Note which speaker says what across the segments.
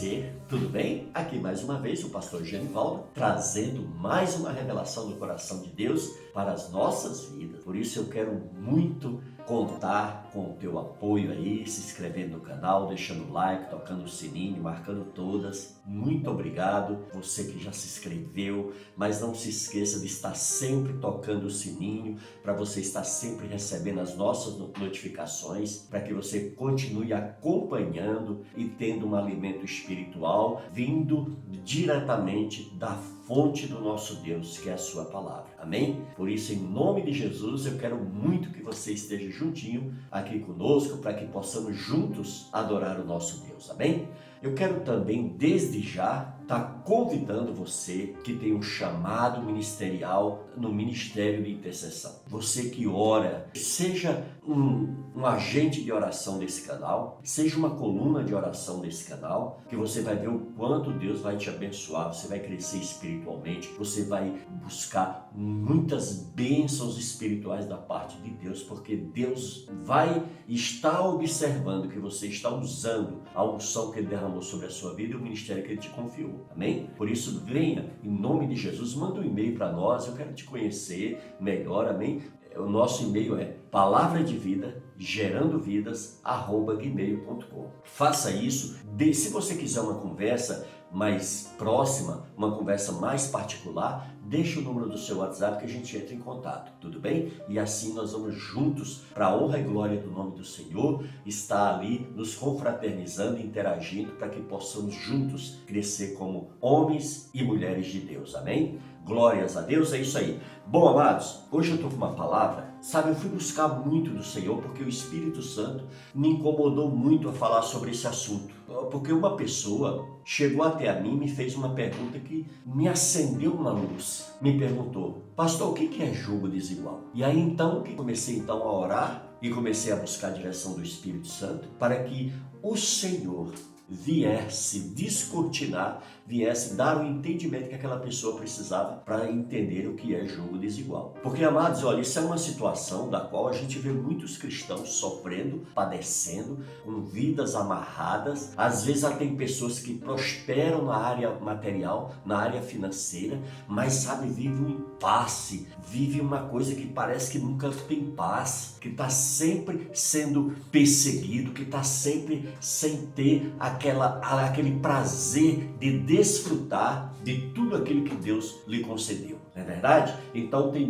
Speaker 1: você, tudo bem? Aqui mais uma vez o pastor Genivaldo, trazendo mais uma revelação do coração de Deus para as nossas vidas. Por isso eu quero muito contar com o teu apoio aí, se inscrevendo no canal, deixando o like, tocando o sininho, marcando todas. Muito obrigado, você que já se inscreveu, mas não se esqueça de estar sempre tocando o sininho, para você estar sempre recebendo as nossas notificações, para que você continue acompanhando e tendo um alimento espiritual vindo diretamente da fonte do nosso Deus, que é a sua palavra. Amém? Por isso, em nome de Jesus, eu quero muito que você esteja juntinho aqui conosco, para que possamos juntos adorar o nosso Deus. Amém? Eu quero também, desde já, estar convidando você que tem um chamado ministerial no Ministério de Intercessão. Você que ora, seja um agente de oração desse canal, seja uma coluna de oração desse canal, que você vai ver o quanto Deus vai te abençoar, você vai crescer espiritualmente, você vai buscar muitas bênçãos espirituais da parte de Deus, porque Deus vai estar observando que você está usando a unção que Ele derramou sobre a sua vida e o ministério que Ele te confiou. Amém? Por isso, venha, em nome de Jesus, manda um e-mail para nós, eu quero te conhecer melhor, amém? O nosso e-mail é palavradevidas.gmail.com. Faça isso. Se você quiser uma conversa mais próxima, uma conversa mais particular, deixa o número do seu WhatsApp que a gente entra em contato, tudo bem? E assim nós vamos juntos, para a honra e glória do nome do Senhor, estar ali nos confraternizando e interagindo para que possamos juntos crescer como homens e mulheres de Deus, amém? Glórias a Deus, é isso aí. Bom, amados, hoje eu estou com uma palavra, sabe, eu fui buscar muito do Senhor porque o Espírito Santo me incomodou muito a falar sobre esse assunto. Porque uma pessoa chegou até a mim e me fez uma pergunta que me acendeu uma luz. Me perguntou, pastor, o que é julgo desigual? E aí então, comecei a orar e comecei a buscar a direção do Espírito Santo para que o Senhor viesse descortinar, viesse dar o entendimento que aquela pessoa precisava para entender o que é julgo desigual. Porque, amados, olha, isso é uma situação da qual a gente vê muitos cristãos sofrendo, padecendo, com vidas amarradas. Às vezes até tem pessoas que prosperam na área material, na área financeira, mas, sabe, vive um impasse, vive uma coisa que parece que nunca tem paz, que está sempre sendo perseguido, que está sempre sem ter aquele prazer de desfrutar de tudo aquilo que Deus lhe concedeu. Não é verdade? Então tem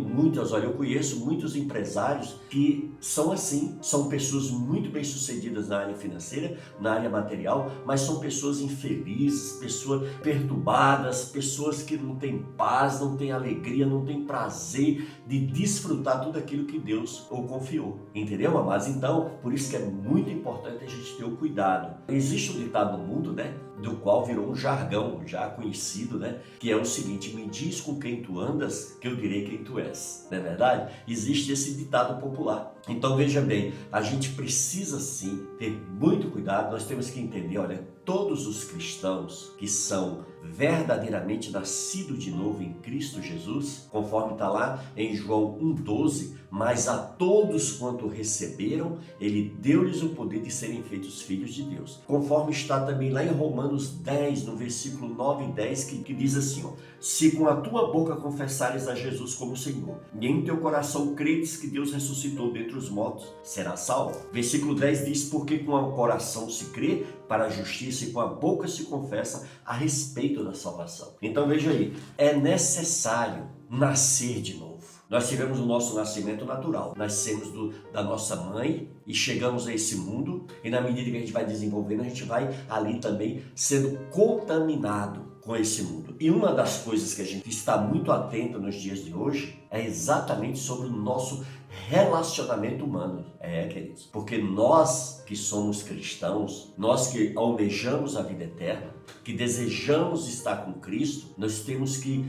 Speaker 1: eu conheço muitos empresários que são assim, são pessoas muito bem-sucedidas na área financeira, na área material, mas são pessoas infelizes, pessoas perturbadas, pessoas que não têm paz, não têm alegria, não têm prazer de desfrutar tudo aquilo que Deus o confiou. Entendeu, amados? Então, por isso que é muito importante a gente ter o cuidado. Existe um ditado no mundo, né, do qual virou um jargão já conhecido, né, que é o seguinte: me diz com quem tu andas, que eu direi quem tu és. Não é verdade? Existe esse ditado popular. Então veja bem, a gente precisa sim ter muito cuidado, nós temos que entender, olha, todos os cristãos que são verdadeiramente nascidos de novo em Cristo Jesus, conforme está lá em João 1,12, mas a todos quanto receberam, Ele deu-lhes o poder de serem feitos filhos de Deus. Conforme está também lá em Romanos 10, no versículo 9 e 10, que diz assim, ó, se com a tua boca confessares a Jesus como Senhor, e em teu coração credes que Deus ressuscitou dentre os mortos, será salvo. Versículo 10 diz, porque com o coração se crê para a justiça e com a boca se confessa a respeito da salvação. Então veja aí, é necessário nascer de novo. Nós tivemos o nosso nascimento natural, nascemos da nossa mãe e chegamos a esse mundo, e na medida que a gente vai desenvolvendo, a gente vai ali também sendo contaminado com esse mundo. E uma das coisas que a gente está muito atento nos dias de hoje é exatamente sobre o nosso relacionamento humano. Queridos, porque nós que somos cristãos, nós que almejamos a vida eterna, que desejamos estar com Cristo, nós temos que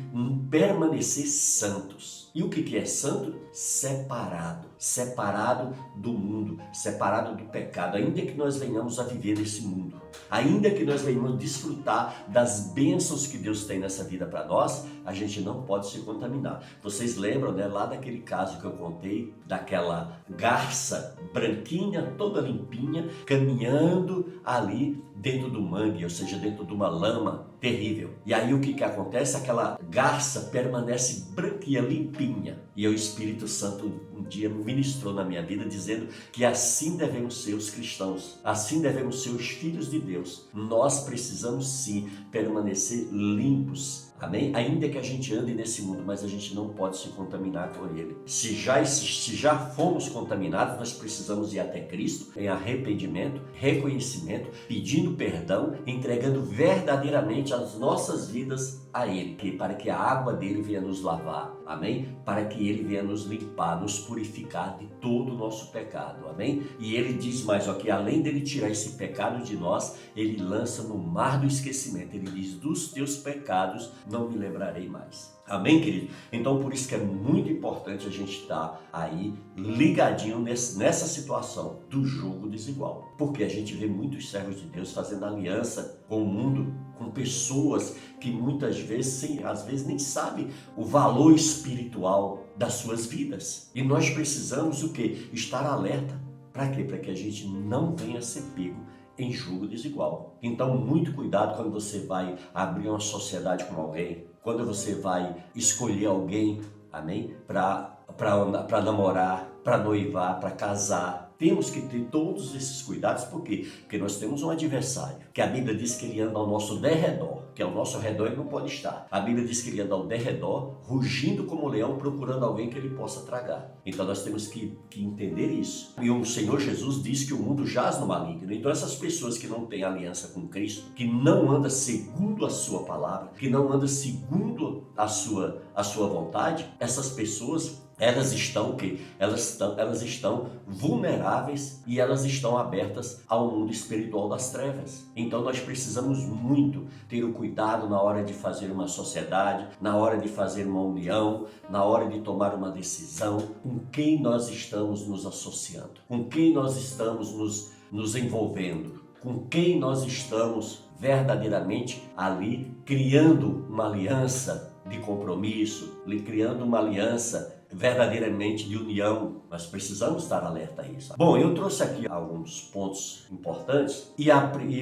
Speaker 1: permanecer santos. E o que é santo? Separado do mundo, separado do pecado, ainda que nós venhamos a viver nesse mundo, ainda que nós venhamos desfrutar das bênçãos que Deus tem nessa vida para nós, a gente não pode se contaminar. Vocês lembram, né, lá daquele caso que eu contei, daquela garça branquinha, toda limpinha, caminhando ali dentro do mangue, ou seja, dentro dentro de uma lama terrível. E aí o que acontece? Aquela garça permanece branquinha, limpinha. E o Espírito Santo um dia ministrou na minha vida dizendo que assim devemos ser os cristãos, assim devemos ser os filhos de Deus. Nós precisamos sim permanecer limpos. Amém? Ainda que a gente ande nesse mundo, mas a gente não pode se contaminar com ele. Se já fomos contaminados, nós precisamos ir até Cristo em arrependimento, reconhecimento, pedindo perdão, entregando verdadeiramente as nossas vidas a Ele, para que a água dele venha nos lavar, amém? Para que Ele venha nos limpar, nos purificar de todo o nosso pecado, amém? E Ele diz mais, ó, que além dele tirar esse pecado de nós, Ele lança no mar do esquecimento. Ele diz, dos teus pecados não me lembrarei mais. Amém, querido? Então, por isso que é muito importante a gente estar aí ligadinho nessa situação do jugo desigual. Porque a gente vê muitos servos de Deus fazendo aliança com o mundo, com pessoas que muitas vezes, às vezes nem sabem o valor espiritual das suas vidas. E nós precisamos o quê? Estar alerta. Para quê? Para que a gente não venha ser pego em jugo desigual. Então, muito cuidado quando você vai abrir uma sociedade com alguém, quando você vai escolher alguém, amém? Para namorar, para noivar, para casar. Temos que ter todos esses cuidados, por quê? Porque nós temos um adversário, que a Bíblia diz que ele anda ao nosso derredor, que ao nosso redor ele não pode estar. A Bíblia diz que ele anda ao derredor, rugindo como um leão, procurando alguém que ele possa tragar. Então nós temos que entender isso. E o Senhor Jesus diz que o mundo jaz no maligno. Então essas pessoas que não têm aliança com Cristo, que não andam segundo a sua palavra, que não andam segundo a sua vontade, essas pessoas, elas estão vulneráveis e elas estão abertas ao mundo espiritual das trevas. Então nós precisamos muito ter o cuidado na hora de fazer uma sociedade, na hora de fazer uma união, na hora de tomar uma decisão, com quem nós estamos nos associando, com quem nós estamos nos envolvendo, com quem nós estamos verdadeiramente ali criando uma aliança de compromisso, criando uma aliança verdadeiramente de união. Nós precisamos estar alerta a isso. Bom, eu trouxe aqui alguns pontos importantes e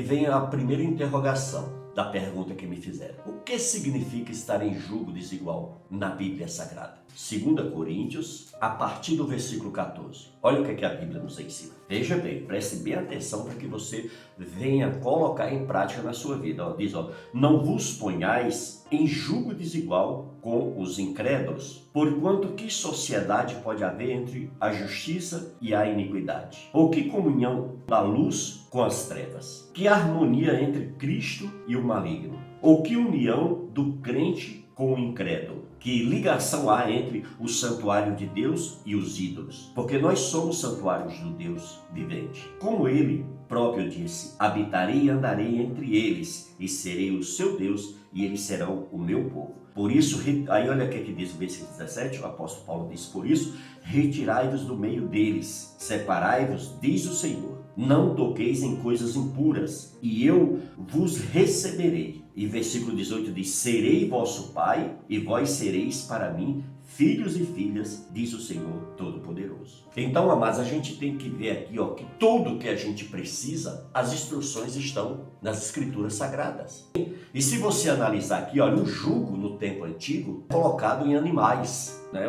Speaker 1: vem a primeira interrogação da pergunta que me fizeram. O que significa estar em jugo desigual na Bíblia Sagrada? 2 Coríntios, a partir do versículo 14. Olha o que a Bíblia nos ensina. Veja bem, preste bem atenção para que você venha colocar em prática na sua vida. Diz, não vos ponhais em jugo desigual com os incrédulos, porquanto que sociedade pode haver entre a justiça e a iniquidade? Ou que comunhão da luz com as trevas? Que harmonia entre Cristo e o maligno? Ou que união do crente com o incrédulo? Que ligação há entre o santuário de Deus e os ídolos? Porque nós somos santuários do Deus vivente. Como ele próprio disse, habitarei e andarei entre eles, e serei o seu Deus, e eles serão o meu povo. Por isso, aí olha o que diz o versículo 17, o apóstolo Paulo diz, por isso, retirai-vos do meio deles, separai-vos, diz o Senhor, não toqueis em coisas impuras, e eu vos receberei. E versículo 18 diz, serei vosso pai, e vós sereis para mim filhos e filhas, diz o Senhor Todo-Poderoso. Então, amados, a gente tem que ver aqui, que tudo que a gente precisa, as instruções estão nas Escrituras Sagradas. E se você analisar aqui, olha, o jugo no tempo antigo colocado em animais, né?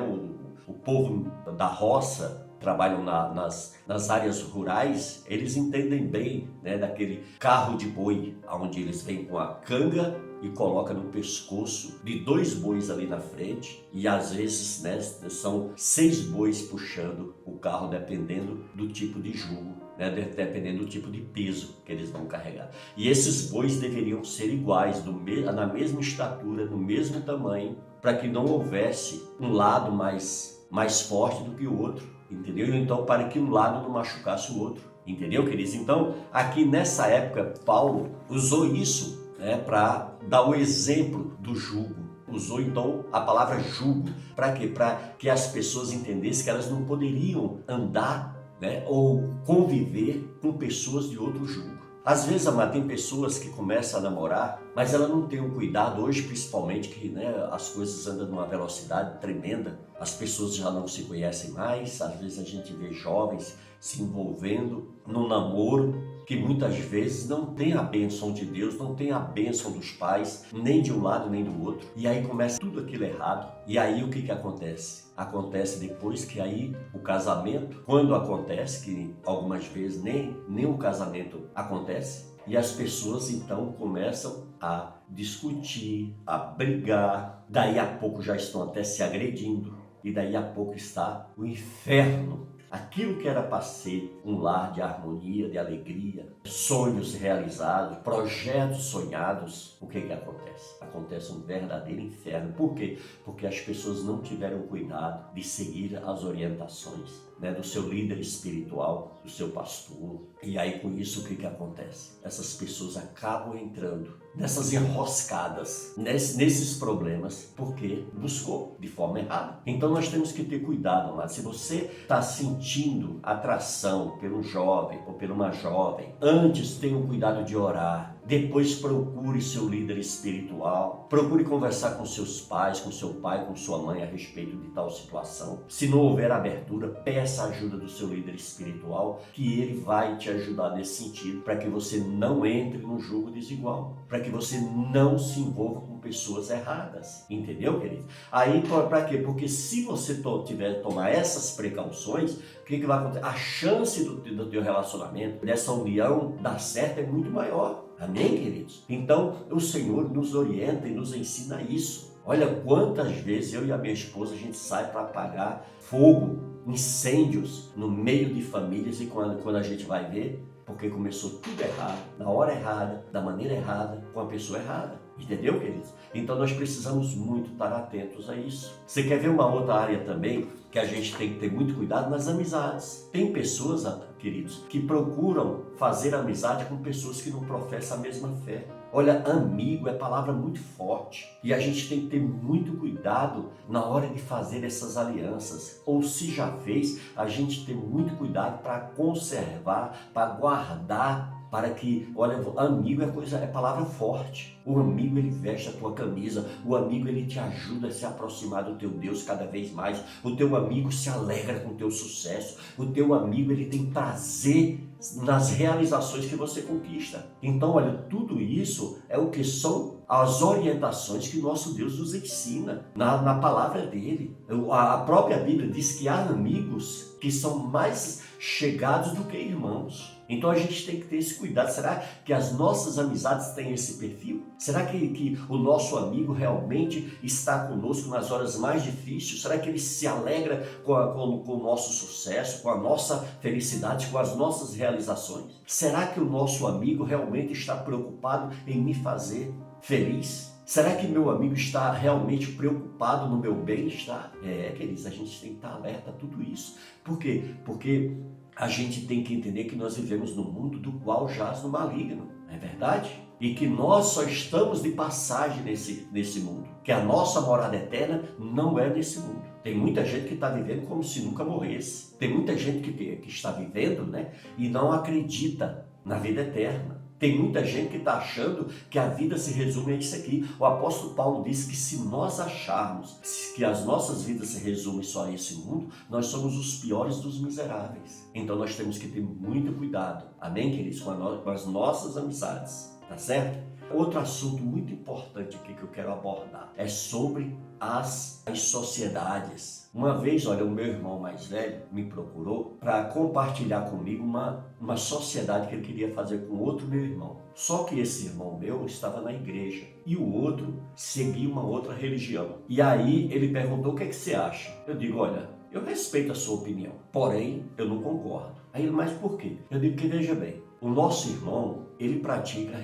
Speaker 1: O povo da roça trabalham nas áreas rurais, eles entendem bem, né, daquele carro de boi, onde eles vêm com a canga e coloca no pescoço de 2 bois ali na frente, e às vezes, né, são 6 bois puxando o carro, dependendo do tipo de jugo, né, dependendo do tipo de peso que eles vão carregar. E esses bois deveriam ser iguais, na mesma estatura, no mesmo tamanho, para que não houvesse um lado mais forte do que o outro, entendeu? Então, para que um lado não machucasse o outro, entendeu, queridos? Então, aqui nessa época, Paulo usou isso, né, para dar o exemplo do jugo. Usou então a palavra jugo. Para quê? Para que as pessoas entendessem que elas não poderiam andar, né, ou conviver com pessoas de outro jugo. Às vezes, amado, tem pessoas que começam a namorar, mas ela não tem um cuidado, hoje principalmente, que, né, as coisas andam numa velocidade tremenda, as pessoas já não se conhecem mais, às vezes a gente vê jovens se envolvendo num namoro que muitas vezes não tem a bênção de Deus, não tem a bênção dos pais, nem de um lado nem do outro. E aí começa tudo aquilo errado. E aí o que acontece? Acontece depois que aí o casamento, quando acontece, que algumas vezes nem o casamento acontece, e as pessoas então começam a discutir, a brigar, daí a pouco já estão até se agredindo, e daí a pouco está o inferno. Aquilo que era para ser um lar de harmonia, de alegria, sonhos realizados, projetos sonhados, o que acontece? Acontece um verdadeiro inferno. Por quê? Porque as pessoas não tiveram cuidado de seguir as orientações, né, do seu líder espiritual, do seu pastor. E aí com isso o que acontece? Essas pessoas acabam entrando nessas enroscadas, nesses problemas, porque buscou de forma errada. Então nós temos que ter cuidado, amado. Se você está sentindo atração pelo jovem ou por uma jovem, antes tenha o cuidado de orar. Depois procure seu líder espiritual, procure conversar com seus pais, com seu pai, com sua mãe a respeito de tal situação. Se não houver abertura, peça a ajuda do seu líder espiritual, que ele vai te ajudar nesse sentido, para que você não entre no jogo desigual, para que você não se envolva com pessoas erradas, entendeu, querido? Aí, para quê? Porque se você tiver que tomar essas precauções, o que vai acontecer? A chance do teu relacionamento, dessa união dar certo é muito maior. Amém, queridos? Então, o Senhor nos orienta e nos ensina isso. Olha quantas vezes eu e a minha esposa, a gente sai para apagar fogo, incêndios no meio de famílias, e quando a gente vai ver, porque começou tudo errado, na hora errada, da maneira errada, com a pessoa errada. Entendeu, queridos? Então nós precisamos muito estar atentos a isso. Você quer ver uma outra área também que a gente tem que ter muito cuidado? Nas amizades. Tem pessoas, queridos, que procuram fazer amizade com pessoas que não professam a mesma fé. Olha, amigo é palavra muito forte, e a gente tem que ter muito cuidado na hora de fazer essas alianças. Ou se já fez, a gente tem muito cuidado para conservar, para guardar, para que, olha, amigo é palavra forte. O amigo, ele veste a tua camisa, o amigo, ele te ajuda a se aproximar do teu Deus cada vez mais, o teu amigo se alegra com o teu sucesso, o teu amigo, ele tem prazer nas realizações que você conquista. Então, olha, tudo isso é o que são as orientações que nosso Deus nos ensina na palavra dele. A própria Bíblia diz que há amigos que são mais chegados do que irmãos. Então a gente tem que ter esse cuidado. Será que as nossas amizades têm esse perfil? Será que o nosso amigo realmente está conosco nas horas mais difíceis? Será que ele se alegra com o nosso sucesso, com a nossa felicidade, com as nossas realizações? Será que o nosso amigo realmente está preocupado em me fazer feliz? Será que meu amigo está realmente preocupado no meu bem-estar? Queridos, a gente tem que estar alerta a tudo isso. Por quê? Porque a gente tem que entender que nós vivemos num mundo do qual jaz no maligno, não é verdade? E que nós só estamos de passagem nesse mundo, que a nossa morada eterna não é nesse mundo. Tem muita gente que está vivendo como se nunca morresse. Tem muita gente que está vivendo, né, e não acredita na vida eterna. Tem muita gente que está achando que a vida se resume a isso aqui. O apóstolo Paulo diz que se nós acharmos que as nossas vidas se resumem só a esse mundo, nós somos os piores dos miseráveis. Então nós temos que ter muito cuidado, amém, queridos, com as nossas amizades, tá certo? Outro assunto muito importante aqui que eu quero abordar é sobre as sociedades. Uma vez, olha, o meu irmão mais velho me procurou para compartilhar comigo uma sociedade que ele queria fazer com outro meu irmão. Só que esse irmão meu estava na igreja e o outro seguia uma outra religião. E aí ele perguntou: o que é que você acha? Eu digo: olha, eu respeito a sua opinião, porém eu não concordo. Aí ele: mas por quê? Eu digo que, veja bem, o nosso irmão, ele pratica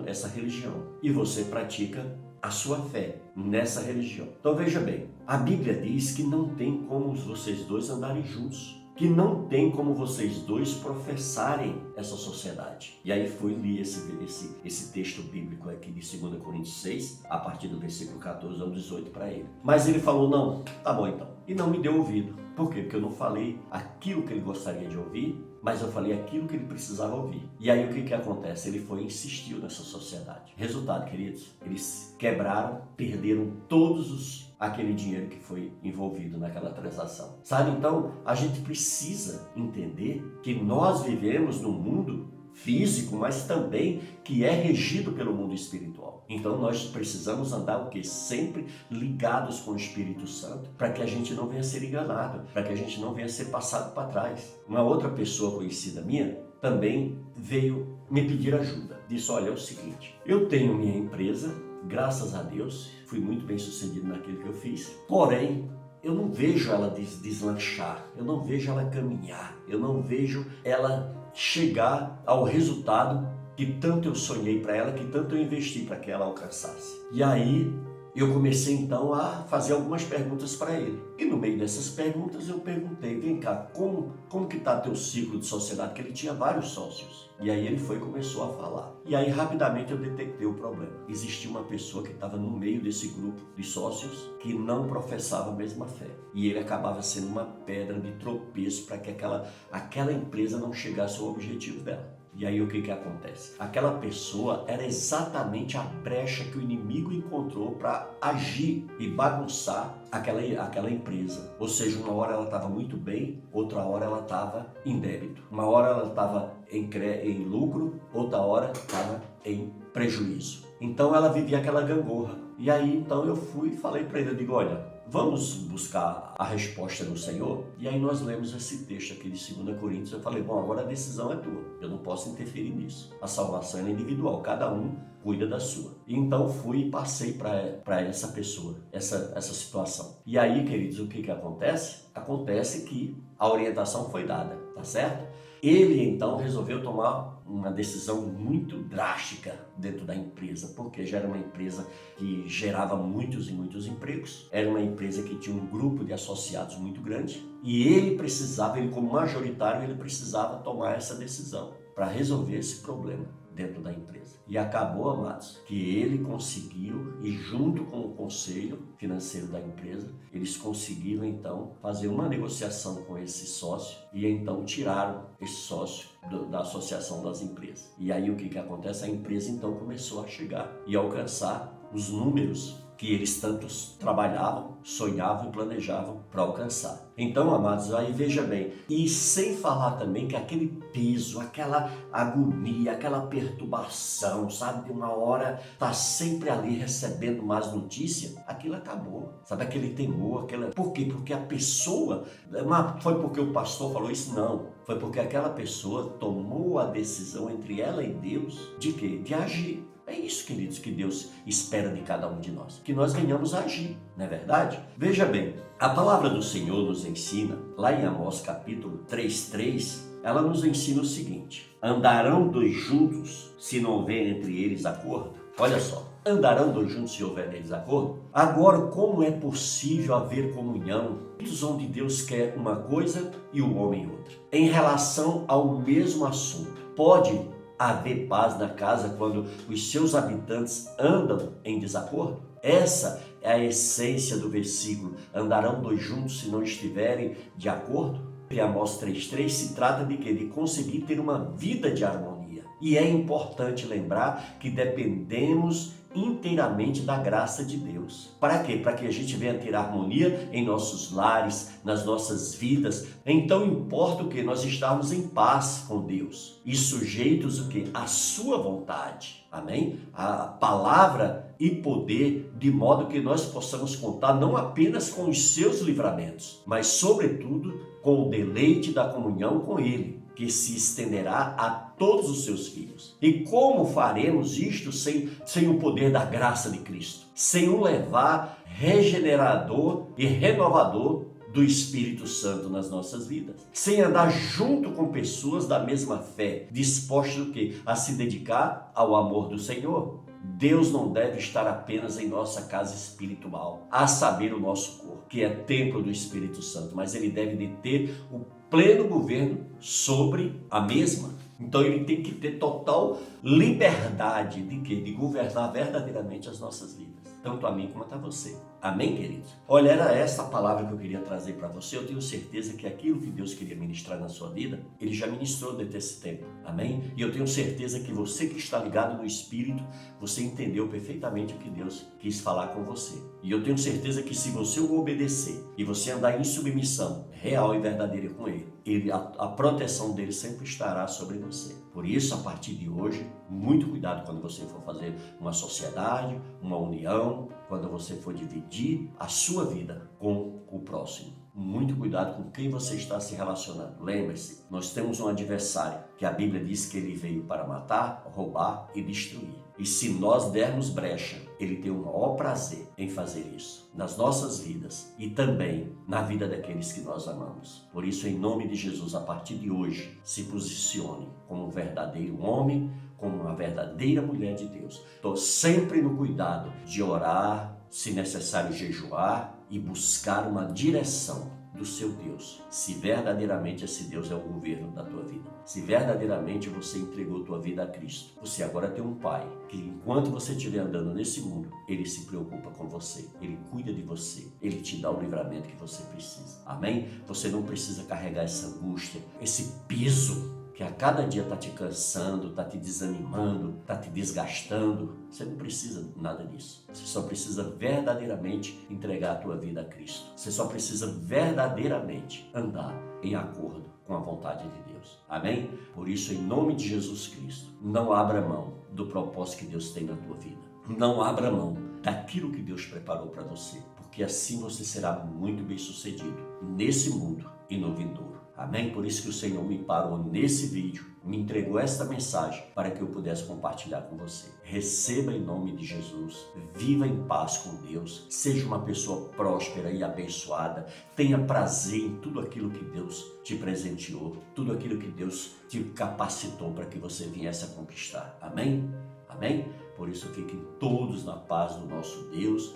Speaker 1: essa religião, e você pratica a sua fé nessa religião. Então veja bem, a Bíblia diz que não tem como vocês dois andarem juntos, que não tem como vocês dois professarem essa sociedade. E aí fui li esse texto bíblico aqui de 2 Coríntios 6, a partir do versículo 14 ao 18 para ele. Mas ele falou: não, tá bom então. E não me deu ouvido. Por quê? Porque eu não falei aquilo que ele gostaria de ouvir, mas eu falei aquilo que ele precisava ouvir. E aí o que acontece? Ele foi e insistiu nessa sociedade. Resultado, queridos, eles quebraram, perderam todos aquele dinheiro que foi envolvido naquela transação. Sabe, então a gente precisa entender que nós vivemos num mundo físico, mas também que é regido pelo mundo espiritual. Então nós precisamos andar o quê? Sempre ligados com o Espírito Santo, para que a gente não venha ser enganado, para que a gente não venha ser passado para trás. Uma outra pessoa conhecida minha também veio me pedir ajuda. Disse, olha, é o seguinte, eu tenho minha empresa, graças a Deus, fui muito bem sucedido naquilo que eu fiz, porém, eu não vejo ela deslanchar, eu não vejo ela caminhar, eu não vejo ela chegar ao resultado que tanto eu sonhei para ela, que tanto eu investi para que ela alcançasse. E aí eu comecei então a fazer algumas perguntas para ele. E no meio dessas perguntas eu perguntei, vem cá, como que está teu ciclo de sociedade? Que ele tinha vários sócios. E aí ele foi e começou a falar. E aí rapidamente eu detectei o problema. Existia uma pessoa que estava no meio desse grupo de sócios que não professava a mesma fé. E ele acabava sendo uma pedra de tropeço para que aquela empresa não chegasse ao objetivo dela. E aí o que acontece? Aquela pessoa era exatamente a brecha que o inimigo encontrou para agir e bagunçar aquela empresa. Ou seja, uma hora ela estava muito bem, outra hora ela estava em débito. Uma hora ela estava em lucro, outra hora estava em prejuízo. Então ela vivia aquela gangorra. E aí então eu fui e falei para ele, eu digo, olha, vamos buscar a resposta no Senhor? E aí nós lemos esse texto aqui de 2 Coríntios. Eu falei, bom, agora a decisão é tua. Eu não posso interferir nisso. A salvação é individual, cada um cuida da sua. E então fui e passei para essa pessoa, essa situação. E aí, queridos, o que acontece? Acontece que a orientação foi dada, tá certo? Ele então resolveu tomar uma decisão muito drástica dentro da empresa, porque já era uma empresa que gerava muitos e muitos empregos, era uma empresa que tinha um grupo de associados muito grande e ele como majoritário, ele precisava tomar essa decisão para resolver esse problema dentro da empresa. E acabou, amados, que ele conseguiu, e junto com o conselho financeiro da empresa, eles conseguiram então fazer uma negociação com esse sócio e então tiraram esse sócio da associação das empresas. E aí o que acontece? A empresa então começou a chegar e alcançar os números que eles tantos trabalhavam, sonhavam e planejavam para alcançar. Então, amados, aí veja bem, e sem falar também que aquele peso, aquela agonia, aquela perturbação, sabe, de uma hora tá sempre ali recebendo mais notícia, aquilo acabou, sabe, aquele temor, Por quê? Porque a pessoa, mas foi porque o pastor falou isso? Não, foi porque aquela pessoa tomou a decisão entre ela e Deus de quê? De agir. É isso, queridos, que Deus espera de cada um de nós, que nós venhamos a agir, não é verdade? Veja bem, a palavra do Senhor nos ensina, lá em Amós capítulo 3:3, ela nos ensina o seguinte, andarão dois juntos se não houver entre eles acordo? Olha só, andarão dois juntos se houver neles acordo? Agora, como é possível haver comunhão onde Deus quer uma coisa e o homem outra? Em relação ao mesmo assunto, pode haver paz na casa quando os seus habitantes andam em desacordo? Essa é a essência do versículo. Andarão dois juntos se não estiverem de acordo? Em Amós 3:3 se trata de quê? De conseguir ter uma vida de harmonia. E é importante lembrar que dependemos inteiramente da graça de Deus. Para quê? Para que a gente venha ter harmonia em nossos lares, nas nossas vidas. Então importa o que? Nós estarmos em paz com Deus e sujeitos o que? À sua vontade. Amém? A palavra e poder, de modo que nós possamos contar não apenas com os seus livramentos, mas sobretudo com o deleite da comunhão com Ele, que se estenderá a todos os seus filhos. E como faremos isto sem o poder da graça de Cristo? Sem um levar regenerador e renovador do Espírito Santo nas nossas vidas. Sem andar junto com pessoas da mesma fé, dispostas o quê? A se dedicar ao amor do Senhor. Deus não deve estar apenas em nossa casa espiritual, a saber, o nosso corpo, que é templo do Espírito Santo, mas ele deve ter o pleno governo sobre a mesma. Então ele tem que ter total liberdade de quê? De governar verdadeiramente as nossas vidas. tanto a mim quanto a você. Amém, queridos? Olha, era essa a palavra que eu queria trazer para você. Eu tenho certeza que aquilo que Deus queria ministrar na sua vida, Ele já ministrou dentro desse tempo. Amém? E eu tenho certeza que você que está ligado no Espírito, você entendeu perfeitamente o que Deus quis falar com você. E eu tenho certeza que se você o obedecer e você andar em submissão real e verdadeira com Ele, a proteção dele sempre estará sobre você. Por isso, a partir de hoje, muito cuidado quando você for fazer uma sociedade, uma união, quando você for dividir a sua vida com o próximo. Muito cuidado com quem você está se relacionando. Lembre-se, nós temos um adversário que a Bíblia diz que ele veio para matar, roubar e destruir. E se nós dermos brecha, ele tem o maior prazer em fazer isso nas nossas vidas e também na vida daqueles que nós amamos. Por isso, em nome de Jesus, a partir de hoje, se posicione como um verdadeiro homem, como uma verdadeira mulher de Deus. Estou sempre no cuidado de orar, se necessário jejuar e buscar uma direção do seu Deus, se verdadeiramente esse Deus é o governo da tua vida, se verdadeiramente você entregou tua vida a Cristo. Você agora tem um Pai que, enquanto você estiver andando nesse mundo, Ele se preocupa com você, Ele cuida de você, Ele te dá o livramento que você precisa. Amém? Você não precisa carregar essa angústia, esse peso que a cada dia está te cansando, está te desanimando, está te desgastando. Você não precisa nada disso. Você só precisa verdadeiramente entregar a tua vida a Cristo. Você só precisa verdadeiramente andar em acordo com a vontade de Deus. Amém? Por isso, em nome de Jesus Cristo, não abra mão do propósito que Deus tem na tua vida. Não abra mão daquilo que Deus preparou para você, porque assim você será muito bem sucedido nesse mundo e no vindouro. Amém? Por isso que o Senhor me parou nesse vídeo, me entregou esta mensagem para que eu pudesse compartilhar com você. Receba em nome de Jesus, viva em paz com Deus, seja uma pessoa próspera e abençoada, tenha prazer em tudo aquilo que Deus te presenteou, tudo aquilo que Deus te capacitou para que você viesse a conquistar. Amém? Amém? Por isso fiquem todos na paz do nosso Deus,